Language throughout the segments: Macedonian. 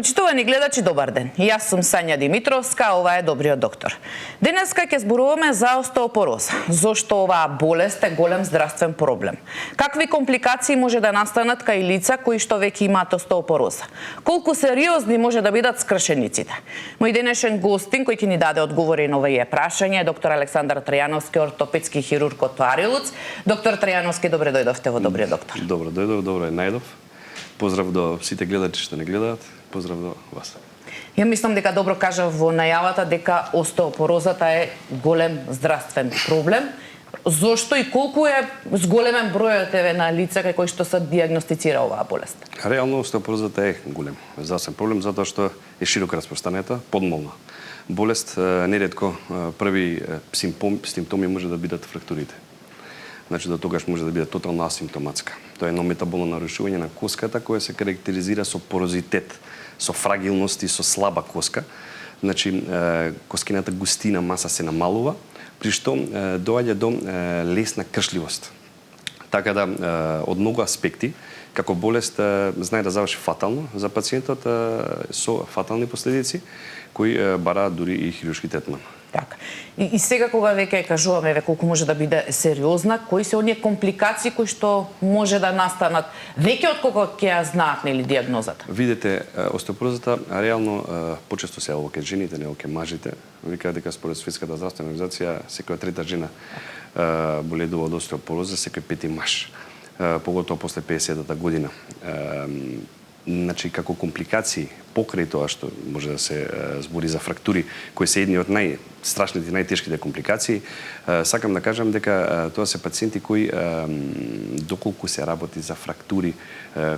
Почитувани гледачи, добар ден. Јас сум Сања Димитровска, ова е Добриот доктор. Денеска ќе зборуваме за остеопороза. Зошто оваа болест е голем здравствен проблем? Какви компликации може да настанат кај лица кои што веќе имаат остеопороза? Колку сериозни може да бидат скршениците? Мој денешен гостин кој ќе ни даде одговори на овие прашања е доктор Александар Трајановски, ортопедски хирург од Арилуц. Доктор Трајановски, добре дојдовте во Добриот доктор. Добро дојдов, добро е најдов. Поздрав до сите гледачи што не гледаат. Поздрав до вас. Ја мислам дека добро кажав во најавата дека остеопорозата е голем здравствен проблем. Зошто и колку е зголемен бројот на лица кај кои што се дијагностицира оваа болест? Реално остеопорозата е голем здравствен проблем затоа што е широко распространета, подмолна болест. Неретко први симптоми може да бидат фрактурите. Значи до тогаш може да биде тотално асимптоматска. Тоа е едно метаболно нарушување на коската која се карактеризира со порозитет, со фрагилност и со слаба коска. Значи коскината густина маса се намалува, при што доаѓа до лесна кршливост. Така да од многу аспекти како болест знае да заврши фатално за пациентот со фатални последици кои бараат дури и хируршки третман. Така. И сега кога веќе кажуваме колку може да биде сериозна, кои се оние компликации кои што може да настанат веќе од кога ќе ја знаат нели дијагнозата? Видете, остеопорозата реално почесто се јавува кај жените, не кај мажите. Викаат дека според Светската здравствена организација секоја трета жена боледува од остеопороза, секој пети маж. Поготово после 50-та година. Значи, како компликации покрај тоа што може да се збори за фрактури, кои се едни од најстрашните и најтешките компликации, сакам да кажам дека тоа се пациенти кои, доколку се работи за фрактури,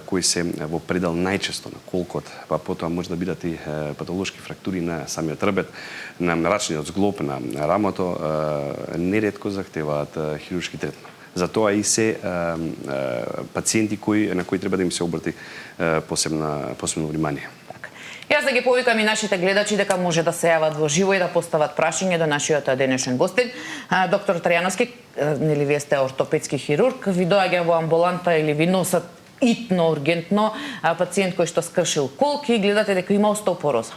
кои се во предел најчесто на колкот, па потоа може да бидат и патолошки фрактури на самиот рбет, на рачниот зглоб, на рамото, неретко захтеваат хируршки третман. Затоа и се пациенти на кои треба да им се обрати посебно внимание. Јас да ги повикам и нашите гледачи дека може да се јават во живо и да постават прашање до нашиот денешен гостин. Доктор Трајановски, нели вие сте ортопедски хирург, ви доаѓа во амбуланта или ви носат итно, ургентно пациент кој што скршил колки и гледате дека има остеопороза.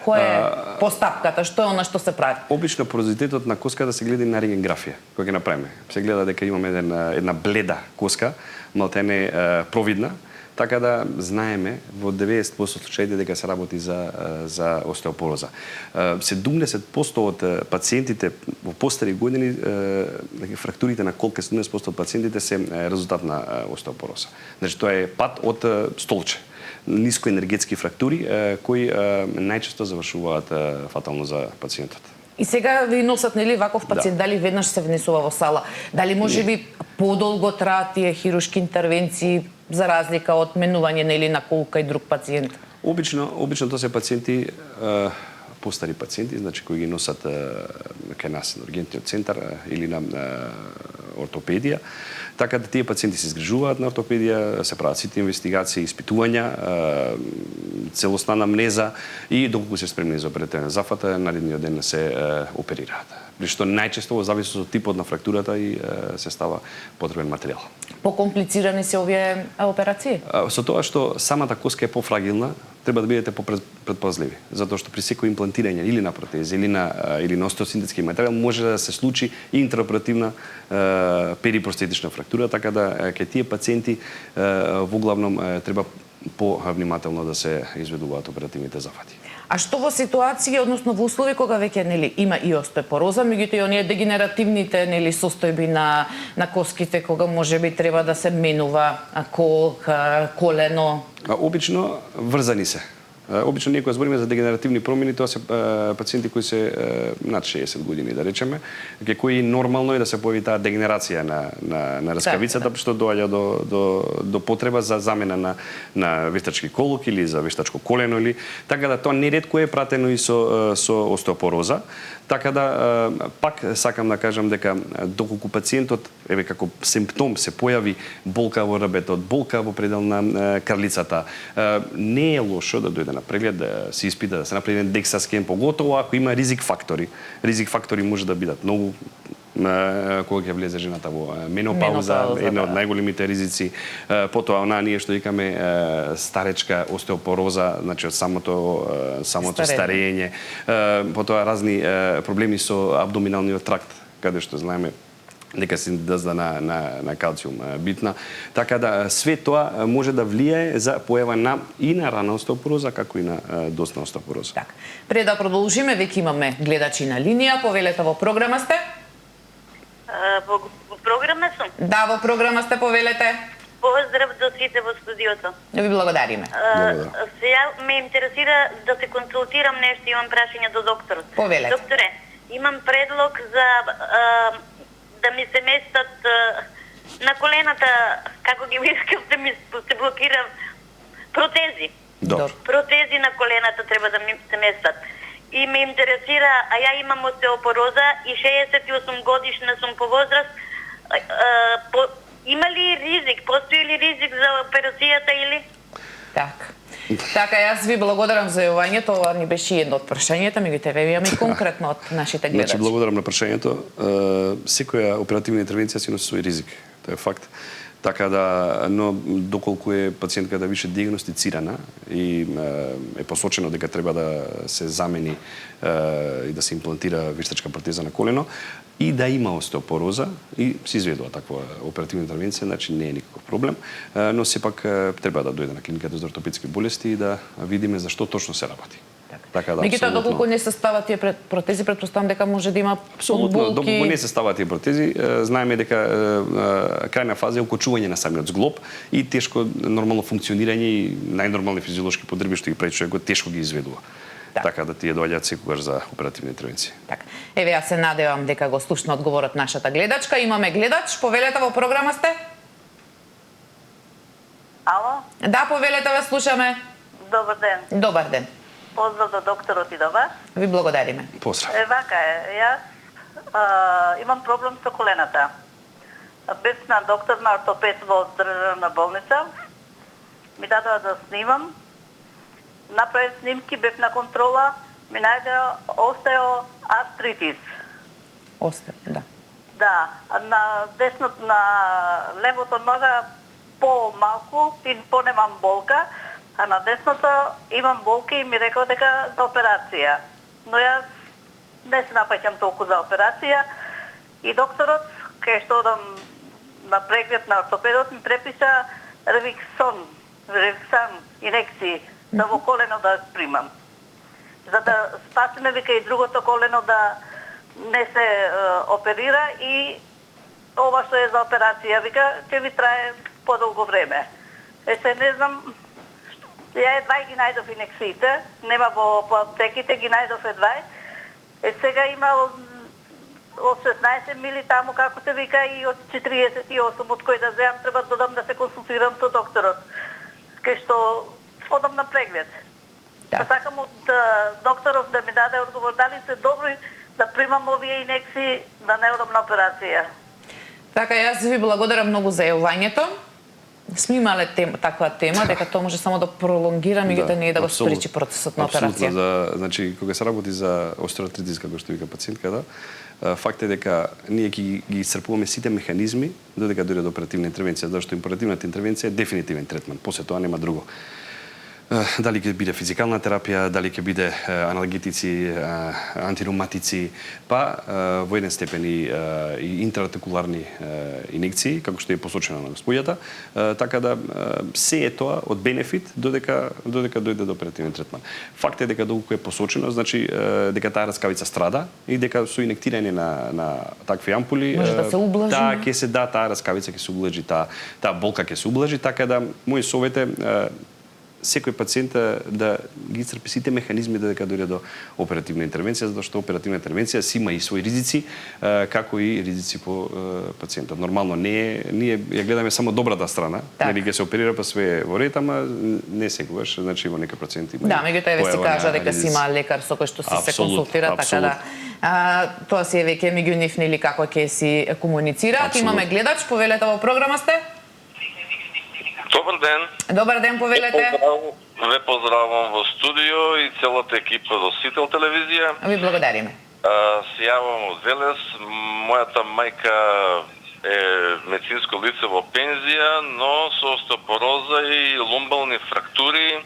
Која е постапката? Што е она што се прави? Обично порозитетот на коската се гледа на рентгенграфија, која ќе направиме. Се гледа дека имаме една бледа коска, малтене провидна, така да знаеме во 90% случаите дека се работи за остеопороза. 70% од пациентите во постари години, фрактурите на колка 70% од пациентите се резултат на остеопороза. Значи тоа е пат од столче. Нискоенергетски фрактури кои најчесто завршуваат фатално за пациентот. И сега ви носат нели ваков пациент, дали веднаш се внесува во сала, дали можеби подолго траат тие хируршки интервенции за разлика од менување нели на колка и друг пациент? Обично тоа се пациенти постари пациенти, значи кои ги носат кај нас на ургентниот центар или на ортопедија. Така да тие пациенти се изгрижуваат на ортопедија, се прават сите инвестигации, испитувања, целосна анамнеза и доколку се спремни за оперативен зафат, наредниот ден се оперираат. При што најчесто во зависност од типот на фрактурата и се става потребен материјал. Покомплицирани се овие операции? Со тоа што самата коска е пофрагилна, треба да бидете попредпазливи, затоа што при секој имплантирање или на протези или на остеосинтетски материјал може да се случи и интраоперативна перипростетична фрактура, така да кај тие пациенти во главном треба повнимателно да се изведуваат оперативните зафати. А што во ситуации, односно во услови кога веќе нели има и остеопороза, меѓутоа и оние дегенеративните нели состојби на коските кога можеби треба да се менува колено? Обично врзани се. Обично ние кога збориме за дегенеративни промени, тоа се пациенти кои се над 60 години, да речеме, кои нормално е да се појави таа дегенерација на раскавицата, што доаѓа до потреба за замена на вештачки колок или за вештачко колено или така да тоа неретко е пратено и со остеопороза. Така да пак сакам да кажам дека доколку пациентот како симптом се појави болка во рбетот, болка во предел на крлицата, не е лошо да дојде на преглед, да се испита, да се направи DEXA скен, поготово ако има ризик фактори. Ризик фактори може да бидат многу кога ќе влезе жената во менопауза, една од најголемите ризици. Потоа онаа ние што викаме старечка остеопороза, значи од самото старење. Потоа разни проблеми со абдоминалниот тракт, каде што знаеме дека синтеза на калциум битна. Така да све тоа може да влијае за појава и на рана остеопороза, како и на досна остеопороза. Така. Пред да продолжиме, веќе имаме гледачи на линија, повелете во програма сте? Во програма сум? Да, во програма сте, повелете. Поздрав до сите во студиото. Ви благодариме. Сега ме интересира да се консултирам нешто, имам прашање до докторот. Повелете. Докторе, имам предлог за да ми се местат на колената, како ги искам да ми се блокира протези. Добро. Протези на колената треба да ми се местат. И ме интересира, а ја имам остеопороза и 68 годишна сум по возраст. Има ли ризик? Постои ли ризик за операцијата или? Така, јас ви благодарам за јавањето, ова ни беше едно од прашањата, меѓутоа имаме и конкретно од нашите гледачи. Значи, благодарам на прашањето. Секоја оперативна интервенција си носи свој ризик, тоа е факт. Така да, но доколку е пациентката више диагностицирана и е посочено дека треба да се замени и да се имплантира вештачка протеза на колено и да има остеопороза и се изведува таква оперативна интервенција, значи не е никаков проблем, но сепак треба да дојде на клиниката за ортопедски болести и да видиме зашто точно се работи. Така да, меѓутоа доколку не се стават тие протези, претпоставам дека може да има апсолутно, доколку не се стават тие протези, знаеме дека крајна фаза е укочување на самиот зглоб и тешко нормално функционирање и најнормални физиолошки потреби што ги прави човекот тешко ги изведува. Така да тие доаѓаат секогаш за оперативна интервенција. Така. Еве, јас се надевам дека го слушна одговорот нашата гледачка. Имаме гледач, повелете во програма сте? Ало? Да, повелете, ве слушаме. Добар ден. Добар ден. Поздрав до докторот и до вас. Ви благодариме. Поздрав. Вака е, јас имам проблем со колената. Бев на доктор на ортопед во државна болница. Ми дадоа да снимам. Направив снимки, бев на контрола, ми најде остеоартритис. Да. Да, на левото нога по-малку и по-немам болка, а на десното имам болки и ми рекол дека за операција. Но јас не се напаќам толку за операција и докторот, кај што одам на преглед на ортопедот, ми преписа ревиксан инекции да во колено да примам. За да спасиме, вика, и другото колено да не се оперира и ова што е за операција, вика, ќе ви трае подолго време. Се не знам, ја едва ги најдов инекциите, нема во аптеките, ги најдов едва. Сега има од 16 мили таму, како се вика, и од 48, од кој да земам, треба да додам да се консултирам со докторот, кај што одам на преглед. Да. Сакам од докторов да ми даде одговор дали се добри да примам овие инекции, да не одам на операција. Така, јас ви благодарам многу за јавањето. Сме имале таква тема, дека тоа може само да пролонгира, меѓутоа не е да го спречи процесот на операција. Апсолутно, значи кога се работи за остеоартритис, како што вика пациентката, факт е дека ние ги исцрпуваме сите механизми додека дојде до оперативна интервенција, зашто оперативната интервенција е дефинитивен третман, после тоа нема друго. Дали ќе биде физикална терапија, дали ќе биде аналгетици, антиревматици, па во еден степен и интраартикуларни инекции, како што е посочено на господјата, така да се е тоа од бенефит додека дојде до оперативен третман. Факт е дека доколку е посочено, значи дека таа раскавица страда и дека со инектирање на такви ампули може да се ублажи. Таа раскавица ќе се ублажи, таа болка ќе се ублажи, така да мој совет е секој пациент да ги исцрпи сите механизми додека дојде до оперативна интервенција, затоа што оперативна интервенција си има и своји ризици, како и ризици по пациентот. Нормално ние ја гледаме само добрата страна, нели ќе се оперира па све во ред, ама не секогаш, значи во некои проценти има. Да, меѓутоа еве се кажа дека си има лекар со кој што се консултира, така да тоа си е веќе меѓу нив или како ќе си комуницираат. Имаме гледач, повелете во програма сте? Добар ден. Добар ден, повелете. Ве поздравувам во студио и целата екипа во Сител телевизија. Ви благодариме. Се јавам од Велес. Мојата мајка е медицинско лице во пензија, но со остеопороза и лумбални фрактури,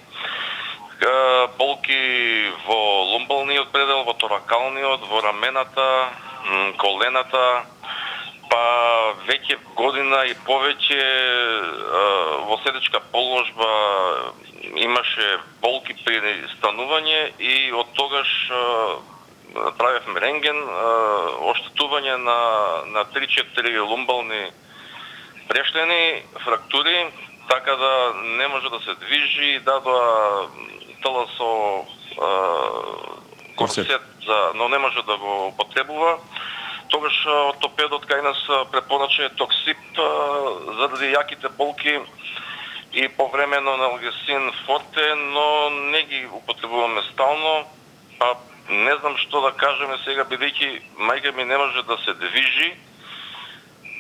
болки во лумбалниот предел, во торакалниот, во рамената, колената, па веќе година и повеќе во седечка положба имаше болки при станување и од тогаш правевме рентген, оштетување на 3-4 лумбални прешлени, фрактури, така да не може да се движи, дадоа тела со корсет, но не може да го употребува. Тогаш ортопедот кај нас препорача токсип заради јаките болки и повремено аналгесин форте, но не ги употребуваме стално. Па не знам што да кажеме сега, бидејќи мајка ми не може да се движи.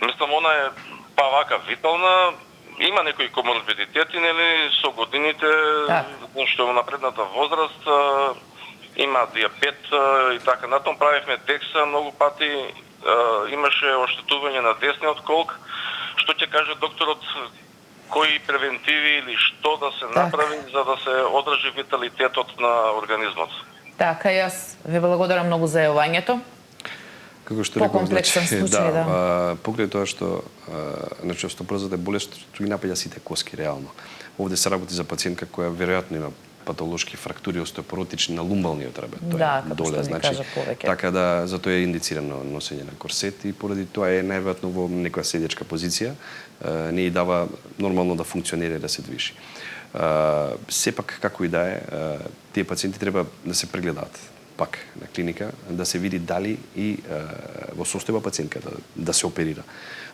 Мислам, она е па вака витална, има некои коморбидитети, нели, со годините, што во напредната возраст, има диабет и така натаму. Правевме декса многу пати, имаше оштетување на десниот колк. Што ќе каже докторот, кои превентиви или што да се направи за да се одржи виталитетот на организмот? Така, јас ви благодарам многу за јавањето. Како што реков, По-комплексен случај, да. Покрај тоа што значи остеопорозата е болест што ги напаѓа сите коски реално. Овде се работи за пациентка која веројатно има патолошки фрактури остеопоротични на лумбалниот ребет. Да, како што ми кажа повеќе. Така да затоа е индицирано носење на корсет и поради тоа е најверојатно во некоја седечка позиција, не и дава нормално да функционира и да се движи. Сепак како и да е, тие пациенти треба да се прегледаат пак на клиника, да се види дали и во состојба пациентка да се оперира.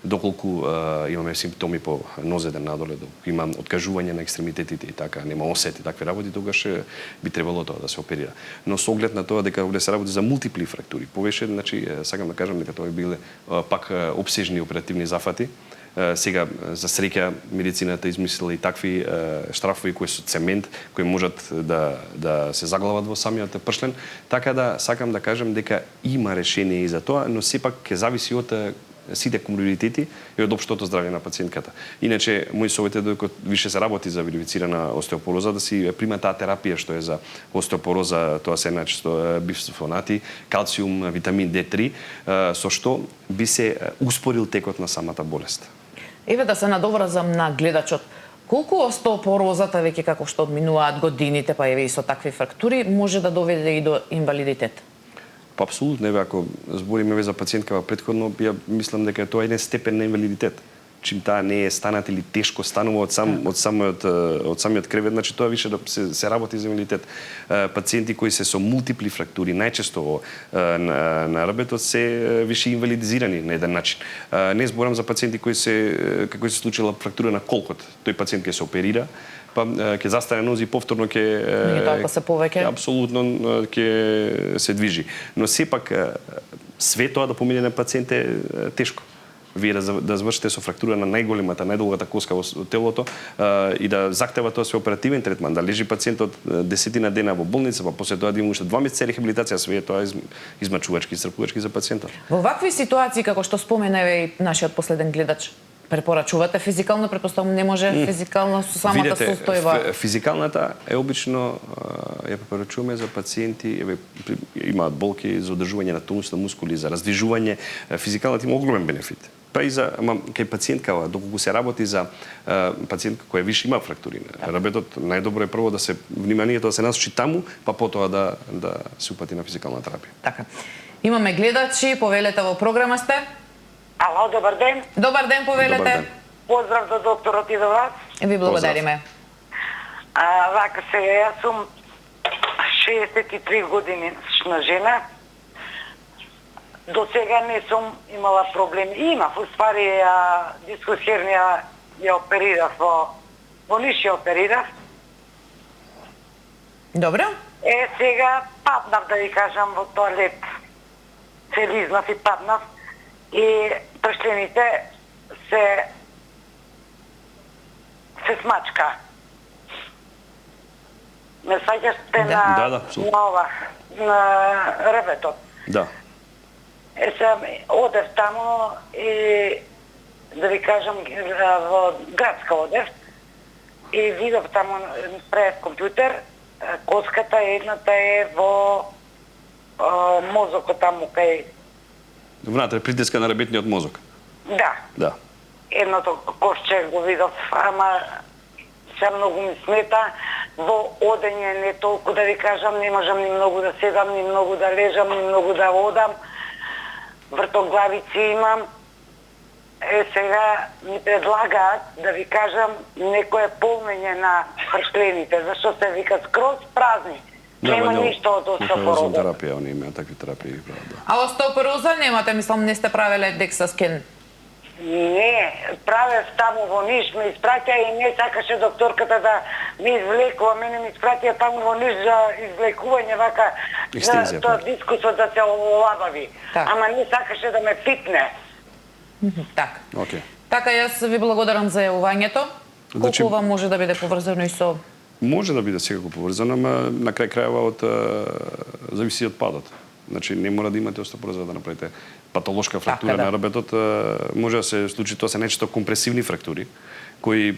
Доколку имаме симптоми по нозеден надоле, доколку има откажување на екстремитетите и така, нема осети такви работи, тогаш би требало тоа да се оперира. Но со оглед на тоа дека овде се работи за мултипли фрактури, повеќе, значи сакам да кажам дека тоа биле пак опсежни оперативни зафати. Сега, за среќа, медицината измислила и такви штрафови кои со цемент, кои можат да се заглават во самиот пршлен. Така да, сакам да кажам дека има решение и за тоа, но сепак ќе зависи од сите коморбидитети и од општото здравје на пациентката. Иначе, мој совет е докато више се работи за верифицирана остеопороза, да си прима таа терапија што е за остеопороза, тоа се најчесто бисфосфонати, калциум, витамин D3, со што би се успорил текот на самата болест. Еве да се надоврзам на гледачот. Колку остеопорозата, веќе како што одминуваат годините, па еве и со такви фрактури, може да доведе и до инвалидитет? Па апсолутно, еве ако збориме за пациентка предходно, ја мислам дека тоа е еден степен на инвалидитет. Чим таа не е станат или тешко станува од самиот кревет, значи тоа више да се работи за инвалидитет. Пациенти кои се со мултипли фрактури, најчесто на ребетот, се више инвалидизирани на еден начин. Не зборам за пациенти кои се случила фрактура на колкот. Тој пациент ќе се оперира, па ќе застане нози повторно ќе се повеќе. Апсолутно ќе се движи. Но сепак све тоа да помине на пациент е тешко. Вие да завршите со фрактура на најголемата, најдолгата коска во телото и да захтева тоа се оперативен третман, да лежи пациентот 10 дена во болница, па после тоа да има уште 2 месеци рехабилитација, све тоа е измачувачки, исцрпувачки за пациентот. Во вакви ситуации, како што спомена и нашиот последен гледач, препорачувате физикално, претпоставувам не може физикално со самата состојба. Физикалната е обично ја препорачуваме за пациенти, имаат болки за одржување на тонус на мускули, за раздвижување. Физикалната има огромен бенефит. Па и за кај пациентка, доколку се работи за пациентка која више има фрактури на ребетот, најдобро е прво да се вниманието да се насочи таму, па потоа да се упати на физикална терапија. Така. Имаме гледачи, повелете во програма сте. Ало, добар ден. Добар ден, повелете. Добар ден. Поздрав до докторот и до вас. Ви благодариме. Вака се, јас сум 63 годинишна жена. До сега не сум имала проблеми. Имав, уствари, дискус хернија ја оперирав во ниши оперирав. Добро. Сега паднав, да ви кажам, во тоалет. Се лизнав и паднав. И пршлените се смачка. Ме сваќаш на ова, на ребетот. Да. Сам одев тамо и да ви кажам во градска одев и видов тамо пред компјутер коската едната е во мозокот таму кај Внатре притиска на работниот мозок. да. Едното кошче го видов, ама се многу ми смета во одење, не толку да ви кажам, не можам ни многу да седам, ни многу да лежам, ни многу да одам. Вртоглавици имам. Сега ми предлагаат да ви кажам некое полнење на пршлените, зашто се вика скроз празни. Нема ништо од остеопороза. Терапија, они имаат такви терапии, да. А остеопороза немате, мислам, не сте правеле DEXA скен? Не, правев таму во Ниш, ме испратија и не сакаше докторката да ми извлекува, мене ми испратија таму во Ниш за извлекување вака Екстензија, тоа дискусот да се олабави. Так. Ама не сакаше да ме питне. Така. Океј. Така, јас ви благодарам за јавувањето. Значи- Колку ова може да биде поврзано и со... Може да биде секако поврзано, ама на крај крајава зависи од падот. Значи не мора да имате остеопороза да направите патолошка фрактура на ребетот, може да се случи, тоа се најчесто компресивни фрактури кои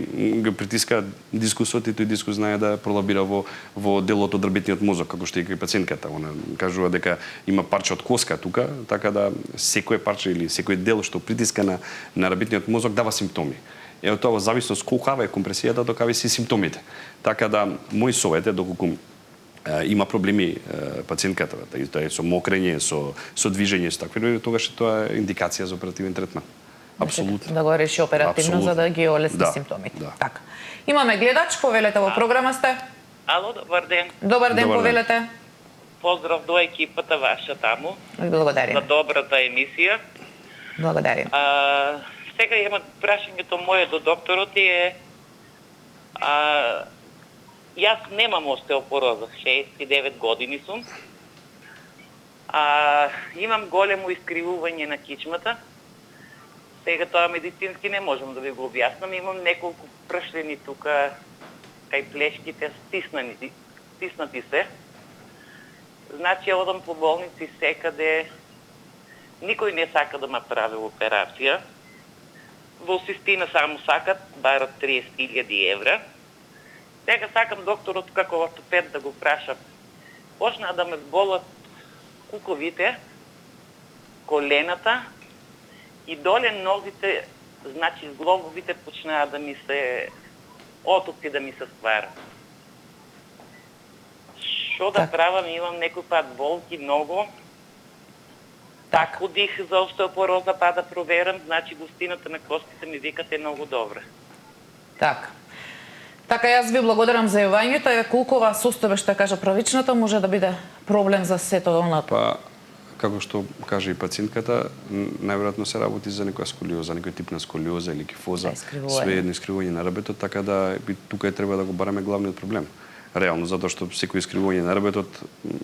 го притискаат дискусот и тој дискус знае да пролабира во делот од ребетниот мозок, како што и кај пациентката. Она кажува дека има парче од коска тука, така да секој парче или секој дел што притиска на ребетниот мозок дава симптоми. Е од тоа во зависност колкава е компресијата, тоа се симптомите. Така да мој совет е доколку има проблеми пациентката, да е со мокрење, со движење, со такви, тогаш тоа е индикација за оперативен третман. Апсолутно. Да го реши оперативно за да ги олесни симптомите. Да. Така. Имаме гледач, повелете во програма сте. Ало, добар ден. Добар ден, повелете. Поздрав до екипата ваша таму. Благодарим. За добрата емисија. Благодарим. Сега има прашањето мое до докторот е јас немам остеопороза, 69 години сум. Имам големо искривување на кичмата. Сега тоа медицински не можам да ви го објаснам. Имам неколку пршлени тука кај плешките стиснати се. Значи одам по болници секаде. Никој не сака да ме прави операција. Во Систина само сакат, барат 30.000 евра. Сега сакам докторот како ортопед да го прашам. Почнаа да ме болат куковите, колената и доле нозите, значи зглобовите почнаа да ми се отоци да ми се стварат. Што да правам? Имам некој пат болки многу. Тако дих за остеопороза па да проверам, значи густината на костите ми викате многу добре. Така. Така, јас ви благодарам за јавањето. Колку ова состојба, што кажа правичната, може да биде проблем за сето оното? Па, како што каже и пациентката, најверојатно се работи за некоја сколиоза, некој тип на сколиоза или кифоза, све едно искривување на ребетот, така да тука треба да го бараме главниот проблем. Реално, затоа што секој искривување на ребетот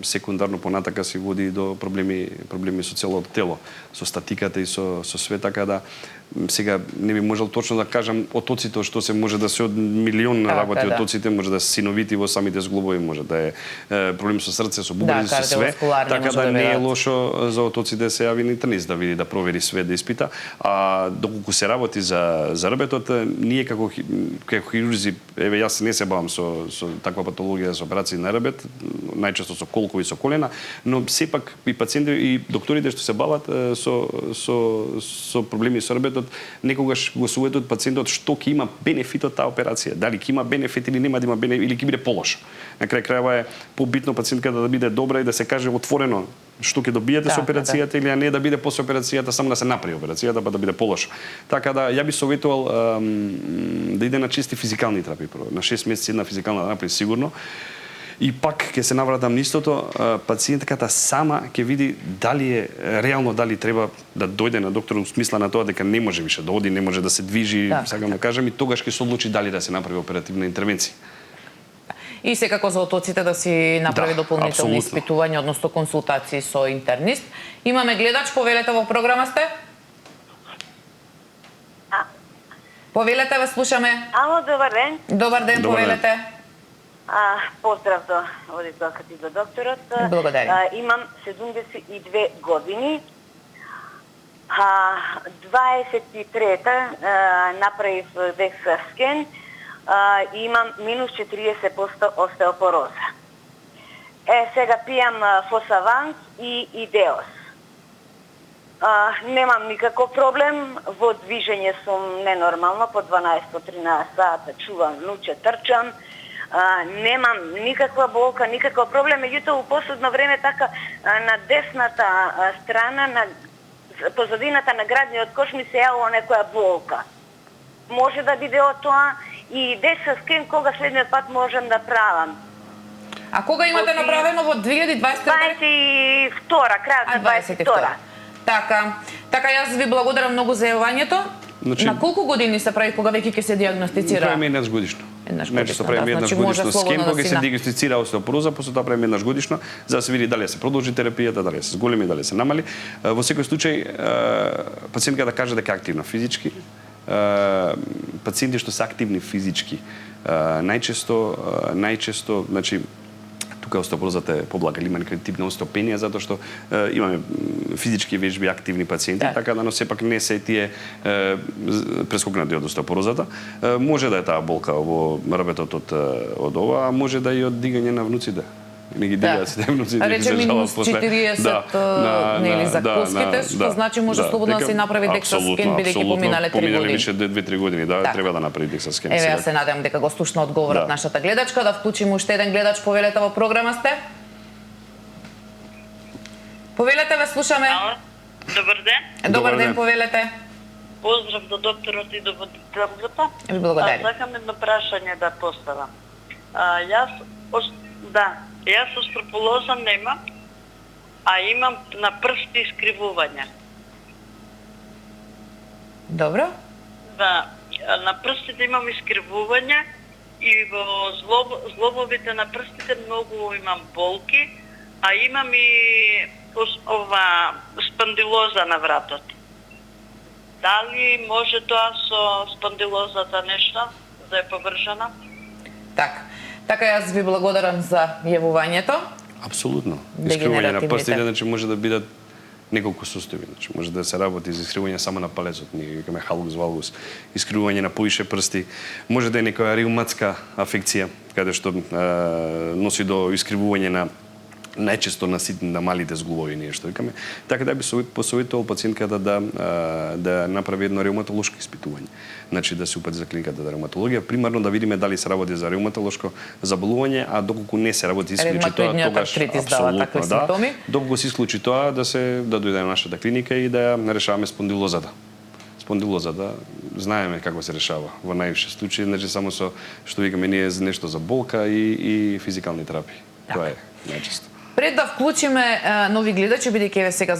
секундарно понатака се води до проблеми со целото тело, со статиката и со све, така да сега не би можел точно да кажам отоците што се може да се од милион работи отоците, може да се синовити во самите зглобови, може да е проблем со срце, со бубрези, со све, така да не е лошо за отоците се јави на интернет да види, да провери све, да испита. А доколку се работи за ребетот, ние како хирурзи, еве јас не се бавам со таква патологија, со операции на ребет, најчесто со колкови и со колена, но сепак и пациенти и докторите што се бават со проблеми со ребетот, некогаш го советуваат пациентот што ќе има бенефит од таа операција, дали ќе има бенефит или нема да има бенефит или ќе биде полошо. На крај крајава е побитно пациентката да биде добра и да се каже отворено што ќе добиете со операцијата или не да биде после операцијата само да се направи операцијата па да биде полошо. Така да ја би советувал да иде на чисти физикални терапии прво, на 6 месеци една физикална терапија сигурно. И пак ќе се навратам нистото, пациентката сама ќе види дали реално дали треба да дојде на доктор во смисла на тоа дека не може више да оди, не може да се движи, сакам да кажам, и тогаш ќе се одлучи дали да се направи оперативна интервенција. И секако за отоците да си направи дополнителни испитувања, односно консултации со интернист. Имаме гледач, повелете во програма сте? А. Повелете, ве слушаме. Ало, добар ден. Добар ден, повелете. Поздрав до водителката и до докторот. Благодарим. Имам 72 години. 23-та направив DEXA скен и имам минус 40% остеопороза. Сега пијам Фосаванс и Идеос. Немам никаков проблем, во движење сум ненормално, по 12-13 сата чувам, нуче, трчам, немам никаква болка, никаква проблем, меѓутоа у последно време така на десната страна, на позадината на градниот кош ми се јавува некоја болка. Може да биде од тоа и DEXA скен кога следниот пат можам да правам. А кога имате направено во 2022? 22-ра, крајот на 22-ра. Така, јас ви благодарам многу за јавувањето. Значи, на колку години се прави кога веќе ќе се дијагностицира? Правиме еднаш годишно. Значи, се правиме еднаш годишно скен кога се диагностицира остеопороза, после тоа правиме еднаш годишно за да се види дали се продолжи терапијата, дали се зголеми, дали се намали. Во секој случај пациентка да каже дека е активна физички. Пациенти што се активни физички најчесто, значи тука остеопорозата е поблага, има некој тип на остеопенија затоа што имаме физички вежби активни пациенти, така да но сепак не се тие прескокнати од остеопорозата. Може да е таа болка во рабетот од ова, а може да и од дигање на внуците. Не ги дигаат сите внуците. Рече минус 40 нели за коските, што значи може слободно да се направи DEXA скен бидејќи поминале 3 години. Поминале више 2-3 години, треба да направи DEXA скен. Еве, јас се надевам дека го слушна одговорот нашата гледачка, да вклучиме уште еден гледач, повелете во програма сте. Повелете, ве слушаме. Добар ден. Добар ден, повелете. Поздрав до докторот и до водителката. Ви благодарам. Сакам едно прашање да поставам. Јас остеопороза немам, а имам на прсти искривувања. Добро. Да, на прстите имам искривувања и во зглобовите на прстите многу имам болки, а имам и спондилоза на вратот. Дали може тоа со спондилозата нешто да е површено? Така јас ви благодарам за јавувањето. Апсолутно. Искривување на прстите, значи може да бидат неколку состојби, значи може да се работи за искривување само на палецот, ние викаме халус валгус, искривување на поише прсти, може да е некоја реуматска афекција, каде што носи до искривување на најчесто на малите зглобови ние што викаме. Така да би посоветувал пациентката да направи едно реуматолошко испитување. Значи да се упати за клиниката за реуматологија, примарно да видиме дали се работи за реуматолошко заболување, а доколку не се работи исклучи тоа, тогаш апсолутно доколку се исклучи тоа да дојде на нашата клиника и да ја решаваме спондилозата. Спондилозата знаеме како се решава во највише случаи, значи само со што викаме ние нешто за болка и физикални терапии. Тоа е најчесто. Пред да вклучиме нови гледачи, бидејќи сега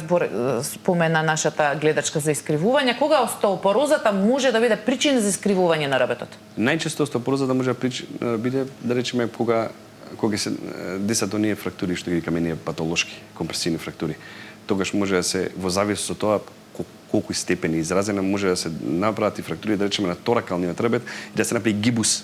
спомена нашата гледачка за искривување, кога остеопорозата може да биде причина за искривување на рабетот? Најчесто остеопорозата може да биде, да речеме, кога се десат оние фрактури што ги викаме ние патолошки, компресивни фрактури. Тогаш може да се во зависност од тоа колку степени изразена може да се направат и фрактури, да речеме на торакалниот рабет и да се направи гибус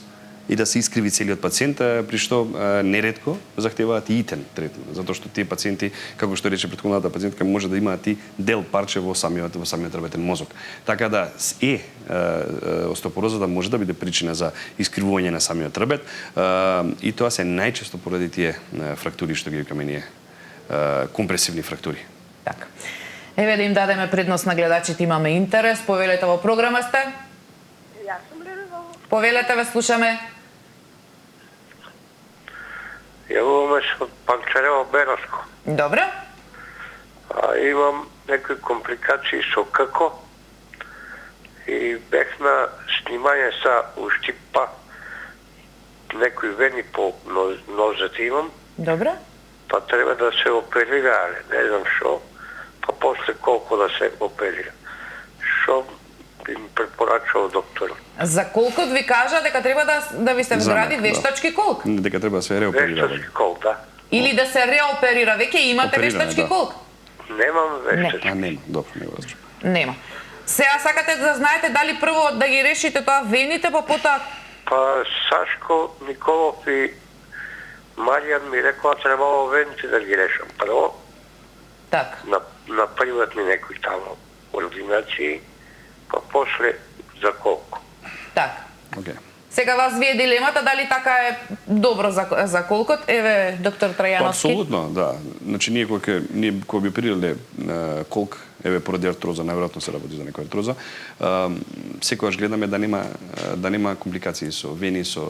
и да се искриви целиот пациент, при што неретко захтеваат и итен третман, затоа што тие пациенти, како што рече претходната пациентка, може да имаат и дел парче во самиот рабетен мозок. Така да остеопорозата може да биде причина за искривување на самиот рабет и тоа се најчесто поради тие фрактури што ги викаме ние компресивни фрактури. Така. Еве да им дадеме предност на гледачите, имаме интерес. Повелете во програма сте? Јас сум гледала. Повелете, ве слушаме. Јавуваме се од Панчарево Бераско. Добро. Имам некои компликации со како и бех на снимање са уштипа некои вени по нозете имам. Добро. Па треба да се оперира, не знам шо, па после колку да се оперира. Шо им препорачал докторот. За колкот ви кажа дека треба да ви се вгради вештачки колк? Дека треба да се реоперира. Вештачки колк, да. Или да се реоперира, веќе имате вештачки колк? Немам вештачки. Нема, добро, не го разбрав. Нема. Сега сакате да знаете дали прво да ги решите тоа вените, па потоа... Па Сашко Николов и Маријан ми рекла требало венци да ги решам. Прво, Така. на приватни некои тамо ординации, па после за колку. Така. Океј. Сега вас вие дилемата дали така е добро за колкот? Еве доктор Трајановски. Апсолутно, да. Значи ние кога би оперирале колк, еве поради артроза, најверојатно се работи за некоја артроза, секогаш гледаме да нема компликации со вени, со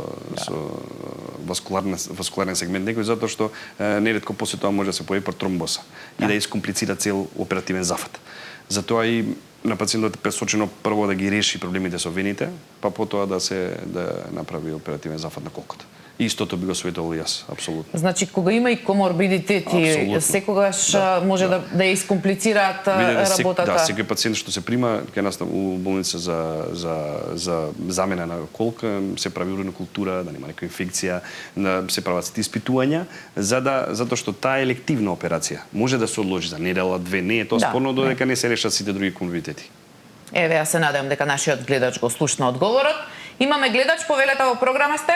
васкуларен сегмент некој, затоа што неретко после тоа може да се појави тромбоза и да искомплицира цел оперативен зафат. Затоа и на пациентот е пресочено прво да ги реши проблемите со вените, па потоа да направи оперативен зафат на колкот. Истото би го советувал јас, апсолутно. Значи кога има и коморбидитети, секогаш може да ја искомплицираат работата. Да, секој пациент што се прима кај нас у болница за замена на колка, се прави уринокултура, да нема некоја инфекција, се прават сите испитувања, затоа што таа елективна операција може да се одложи за недела, две, не е тоа спорно додека не се решат сите други коморбидитети. Еве, јас се надевам дека нашиот гледач го слушна одговорот. Имаме гледач, повелете во програма сте?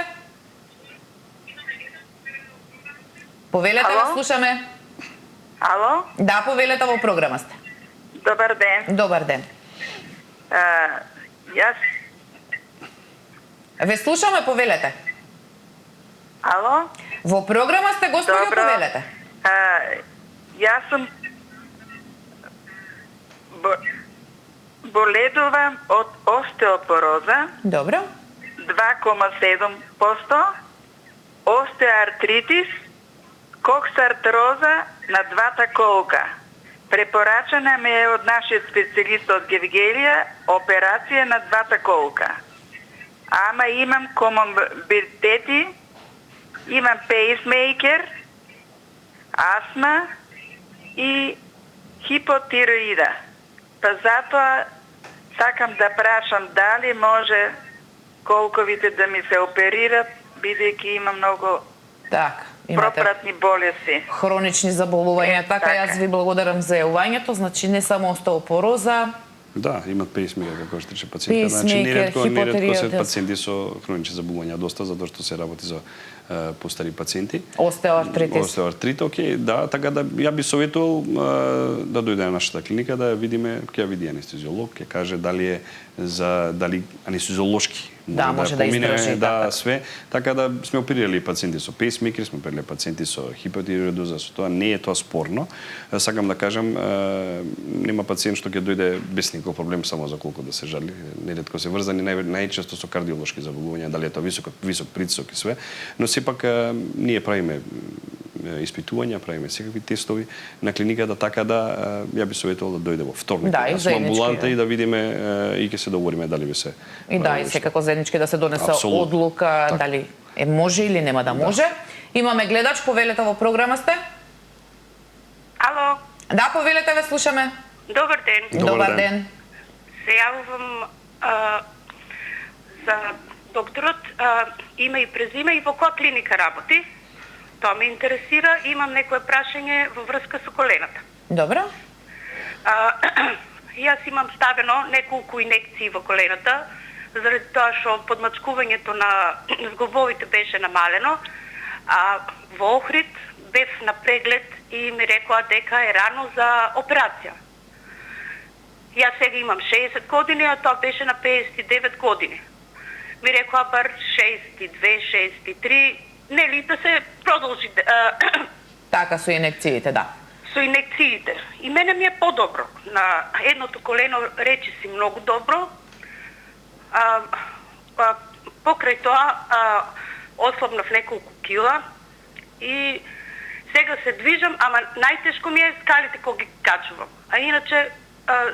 Повелете, ве слушаме. Ало? Да, повелете во програма сте. Добар ден. Добар ден. Јас... Ве слушаме, повелете. Ало? Во програма сте, господјо, повелете. Јас сум боледувам од остеопороза. Добро. 2,7%, остеоартритис, коксартроза на двата колка. Препорачана ми е од нашиот специјалист од Гевгелија операција на двата колка. Ама имам коморбидитети, имам пейсмейкер, астма и хипотироида. Па затоа сакам да прашам дали може колковите да ми се оперират, бидејќи има многу пропратни болести. Хронични заболувања. Така, јас ви благодарам за јавањето. Значи не само остеопороза. Да, имат пейсмейкер, како што рече пациентка. Значи неретко се пациенти со хронични заболувања доста, затоа што се работи за постари пациенти. Остеоартритис. Остеоартрит, окей, да, така да ја би советувал да дојде на нашата клиника да видиме, ќе ја види анестезиолог, ќе каже дали анестезиолошки може да издржи, да, све, така да сме оперирали пациенти со пейсмейкер, сме оперирали пациенти со хипотироидоза, со тоа не е тоа спорно. Сакам да кажам, нема пациент што ќе дојде без никаков проблем само за колку да се жали. Неретко се врзани најчесто со кардиолошки заболувања, дали е тоа висок притисок и све, но сепак ние правиме испитувања, правиме секакви тестови на клиниката, така да ја би советувал да дојде во вторник. Да, и со амбуланта и да видиме и ќе се договориме дали би се. И да, и секако заеднички да се донесе одлука дали може или нема да може. Имаме гледач, повелете во програма сте? Ало? Да, повелете, ве слушаме. Добар ден. Добар ден. Се јавувам за докторот, име и презиме и во која клиника работи. Тоа ме интересира, имам некое прашање во врска со колената. Добро. Јас имам ставено неколку инекции во колената, заради тоа што подмачкувањето на зглобовите беше намалено, а во Охрид бев на преглед и ми рекоа дека е рано за операција. Јас сега имам 60 години, а тоа беше на 59 години. Ми рекоа бар 62, 63, нели да се продолжи. Така со инекциите, да. Со инекциите. И мене ми е подобро. На едното колено речи си многу добро. Покрај тоа ослабнав неколку кила и сега се движам, ама најтешко ми е скалите кога ги качувам. А иначе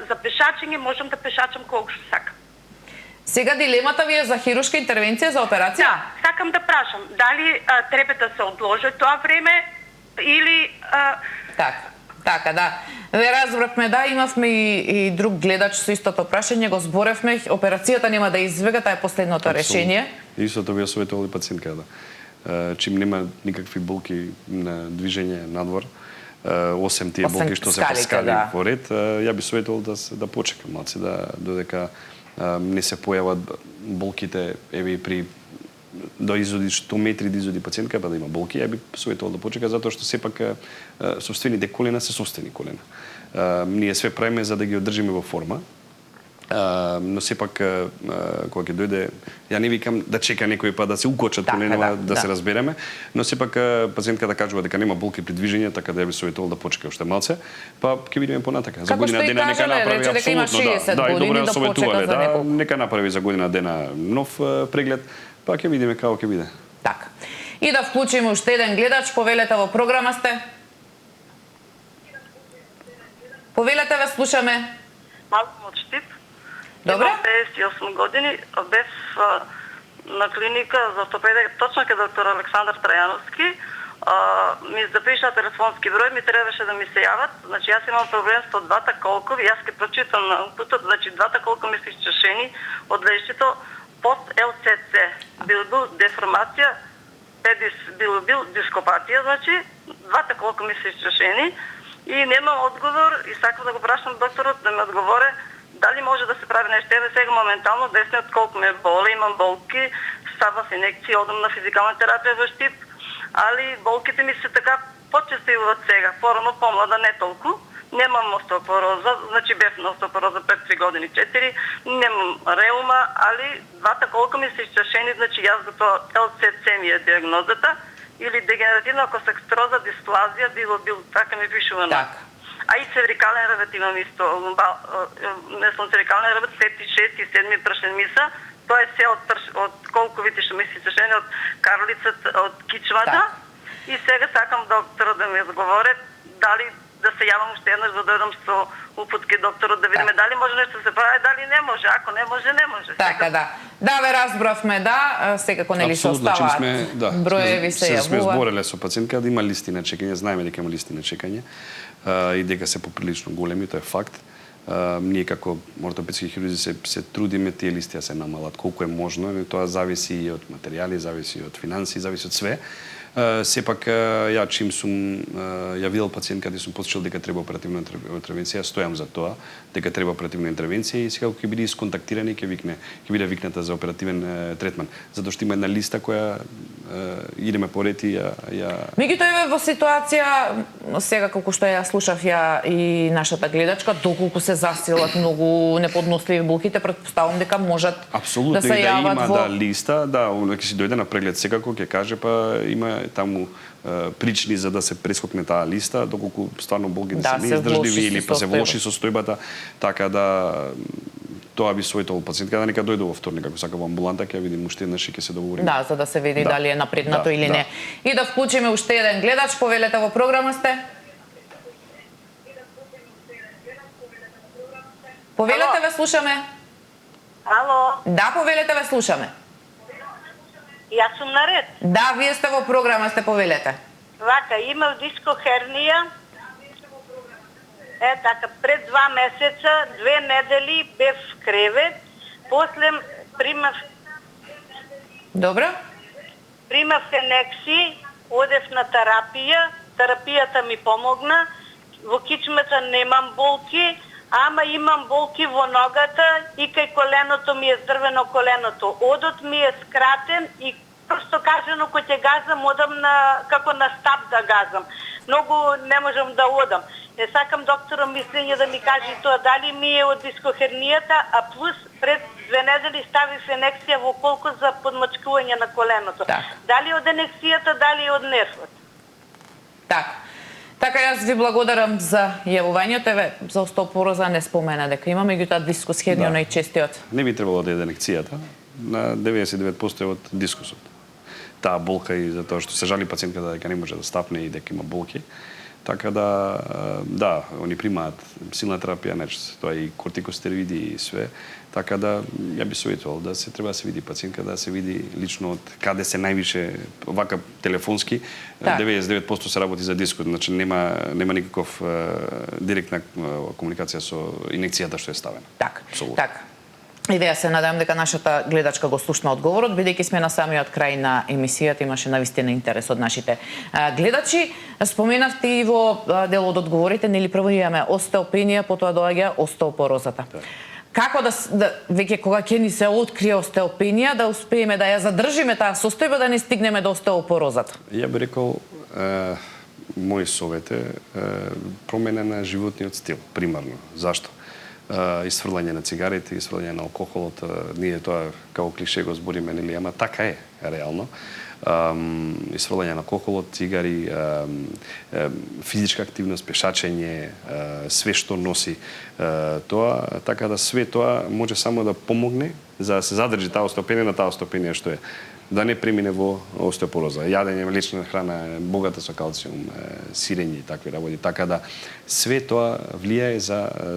за пешачење можам да пешачам колку што сакам. Сега дилемата ви е за хируршка интервенција, за операција? Да, сакам да прашам, дали треба да се одложи тоа време или... Така, да. Ве разбравме, да, имавме и друг гледач со истото прашање, го зборевме, операцијата нема да избега, таа е последното решение. Истото би ја советувал и пациентка, да. Чим нема никакви болки на движење надвор, осем тие болки што се скали поред, ја би советувал да почекам малце, да додека не се појават болките, еве и при да изоди 100 метри да изоди пациентка па да има болки, ја би советувал да почека затоа што сепак сопствените колена се сопствени колена. Ние све правиме за да ги одржиме во форма. Но сепак кога ќе дојде, ја не викам да чека некој па да се укочат коленава да се разбереме, но сепак пациентката кажува дека нема болки при движење, така да ја би советувал да почека уште малце, па ќе видиме понатака. За година дена нека направи апсолутно да, и добро ја советувале, да, нека направи за година дена нов преглед, па ќе видиме како ќе биде. Така. И да вклучиме уште еден гледач, повелете во програма сте. Повелете ве, слушаме. Малку од Штип. Добре. Имам 58 години, бев на клиника за ортопедија, точно кај доктор Александар Трајановски. Ми запиша телефонски број, ми требаше да ми се јават. Значи, јас имам проблем со двата колкови, јас ке прочитам на путот, значи, двата колкови ми се исчешени од лештето пост ЛЦЦ. Бил деформација, бил дископатија, значи, двата колко ми се исчешени и немам одговор и сакам да го прашам докторот да ми одговоре дали може да се прави нешто. Еве сега моментално десниот колку ме боли, имам болки, ставав инекции, одам на физикална терапија во Штип, али болките ми се така почесто и од сега, порано помлада не толку. Немам остеопороза, значи бев на остеопороза пред 3 години 4, немам реума, али двата колку ми се исчешени, значи јас го тоа ЛЦЦ ми е диагнозата, или дегенеративна косекстроза, дисплазија, бил така ми пишува на. А и цервикален ревет имам исто, не сум цервикален ревет, 5, 6 и 7 пршен миса, тоа е се од колковите што ми се исчешени, од карлицата, од кичмата. И сега сакам доктора да ми одговоре дали да се јавам уште еднаш да дојдам со упутки докторот да видиме дали може нешто да се прави, дали не може, ако не може, не може. Така, да. Да, ве разбравме, да, секако нели се оставаат броеви се јавува. Сме збореле со пациентка да има листи на чекање, знаеме дека има листи на чекање и дека се поприлично големи, тоа е факт. Ние како ортопедски хирурзи се трудиме тие листи да се намалат колку е можно, тоа зависи и од материјали, зависи и од финанси, зависи од све. Сепак, ја чим сум ја видел пациентката и сум посчил дека треба оперативна интервенција, стојам за тоа, дека треба оперативна интервенција и сега ќе биде исконтактирани, ќе биде викната за оперативен третман, затоа што има една листа која идеме поред и ја Меѓутоа еве во ситуација сега колку што ја слушав ја и нашата гледачка, доколку се засилат многу неподносливи болките, претпоставувам дека можат да се јават има да листа, да, ќе си дојде на преглед секако, ќе каже па има таму причини за да се прескокне таа листа, доколку стварно болките се неиздржливи или па се влоши состојбата, така да тоа би советувал пациентка да нека дојде во вторник, ако сака во амбуланта, ќе видим уште еднаш и ќе се договориме. Да, за да се види дали е напреднато или не. И да вклучиме уште еден гледач, повелете во програма сте. Повелете ве, слушаме. Ало. Да, повелете ве, слушаме. Јас сум наред. Да, вие сте во програма, сте повелете. Вака, имав дискохернија. Така, пред 2 месеца, 2 недели бев в кревет, после примав... Добро. Примав инекции, одев на терапијата ми помогна, во кичмата немам болки, ама имам болки во ногата и кај коленото ми е здрвено коленото. Одот ми е скратен и просто кажано кој ќе газам, одам како на стап да газам. Многу не можам да одам. Сакам доктором мислење да ми каже тоа дали ми е од дискохернијата, а плюс пред 2 недели ставив инекција во колку за подмачкување на коленото. Дали од инекцијата, дали од нервот. Така, јас ви благодарам за јавувањето. Еве, за остеопороза не спомена дека има, меѓутоа дискусхернија најчестиот. Не би требало да е инекцијата, на 99% е од дискусот. Таа болка и за тоа што се жали пациентката дека не може да стапне и дека има болки. Така да, они примаат силна терапија, тоа и кортикостероиди и све. Така да, ја би советувал да се треба да се види пациентка, да се види лично од каде се највише, вака телефонски, 99% се работи за дискот, значи нема никаков директна комуникација со инекцијата што е ставена. Така. И да се надевам дека нашата гледачка го слушна одговорот, бидејќи сме на самиот крај на емисијата, имаше навистина интерес од нашите гледачи. Споменавте и во дел од одговорите, нели прво имаме остеопенија, потоа доаѓа остеопорозата. како веќе кога ќе ни се открие остеопенија, да успееме да ја задржиме таа состојба, да не стигнеме до остеопорозата? Ја би рекол, мој совет е промена на животниот стил, примарно. Зашто? Исфрлање на цигарите, исфрлање на алкохолот, ние тоа како клише го збориме, нели, ама така е, реално. Исфрлање на алкохолот, цигари, физичка активност, пешачење, све што носи тоа, така да све тоа може само да помогне за да се задржи таа остеопенија што е. Да не премине во остеопороза. Јадење млечна храна, богата со калциум, сирење и такви работи. Така да све тоа влијае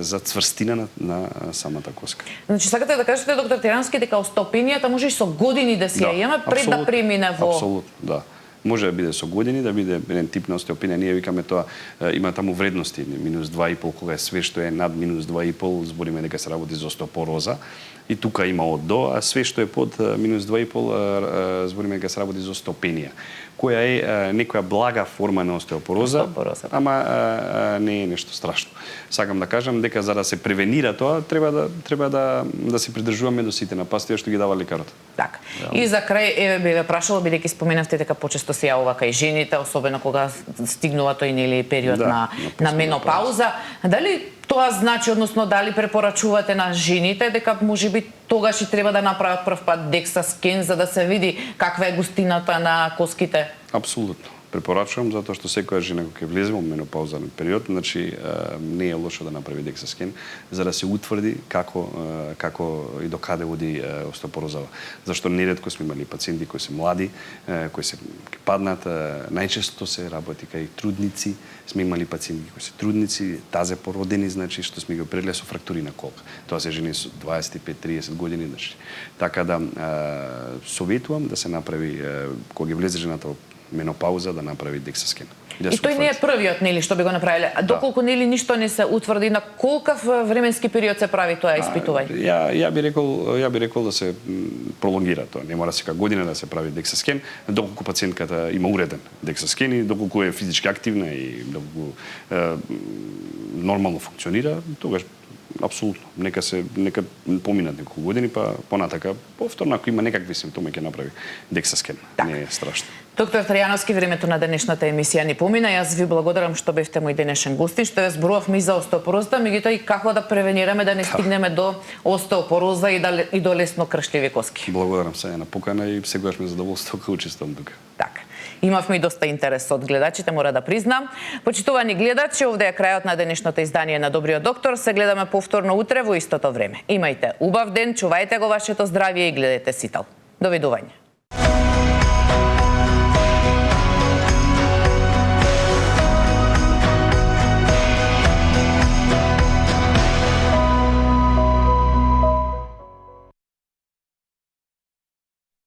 за цврстина на самата коска. Значи сакате да кажете, доктор Тирански, дека остеопенијата може и со години да си ја имаме пред да премине во... Апсолутно, да. Може да биде со години, да биде еден тип на остеопенија. Ние викаме тоа, има таму вредности, -2,5, кога е све што е над -2,5, збориме дека се работи за остеопороза. И тука има од до, а све што е под -2,5, збориме дека се работи за остеопенија, која е некоја блага форма на остеопороза, ама не е нешто страшно. Сакам да кажам дека за да се превенира тоа, треба да се придржуваме до сите напастија што ги дава лекарот. Така. И за крај, би ве прашала, бидејќи споменавте дека почесто се јавува кај жените, особено кога стигнува тој нели период на менопауза, дали тоа значи, односно дали препорачувате на жените дека можеби тогаш и треба да направат прв пат DEXA скен за да се види каква е густината на коските? Апсолутно. Препорачувам затоа што секоја жена кога ќе влезе во менопаузален период, значи не е лошо да направи DEXA скен за да се утврди како и до каде води остеопорозава. Зашто неретко сме имали пациенти кои се млади, кои се паднат, најчесто се работи кај трудници, сме имали пациенти кои се трудници, тазе породени, значи што сме ги определиле со фрактури на колка. Тоа се жени со 25-30 години, значи. Така да советувам да се направи кога ги влезе жената во менопауза да направи DEXA скен. И тој не е првиот, нели, што би го направиле. Доколку нели ништо не се утврди, на колкав временски период се прави тоа испитување? Ја би рекол да се пролонгира тоа. Не мора секоја година да се прави DEXA скен, доколку пациентката има уреден DEXA скен и доколку е физички активна и доколку нормално функционира, тогаш апсолутно. Нека поминат неколку години, па понатака повторно ако има некакви симптоми ќе направи DEXA скен. Не е страшно. Доктор Тријановски, времето на денешната емисија ни помина. Јас ви благодарам што бевте мој денешен гостин, што ја зборувавме и за остеопорозата, меѓутоа и како да превенираме да не стигнеме до остеопороза и до лесно кршливи коски. Благодарам се на покана и секогаш ми задоволство кога учествувам тука. Така. Имавме и доста интерес од гледачите, мора да признам. Почитувани гледачи, овде е крајот на денешното издание на Добриот доктор. Се гледаме повторно утре во истото време. Имајте убав ден, чувајте го вашето здравје и гледајте Сител. Довидување.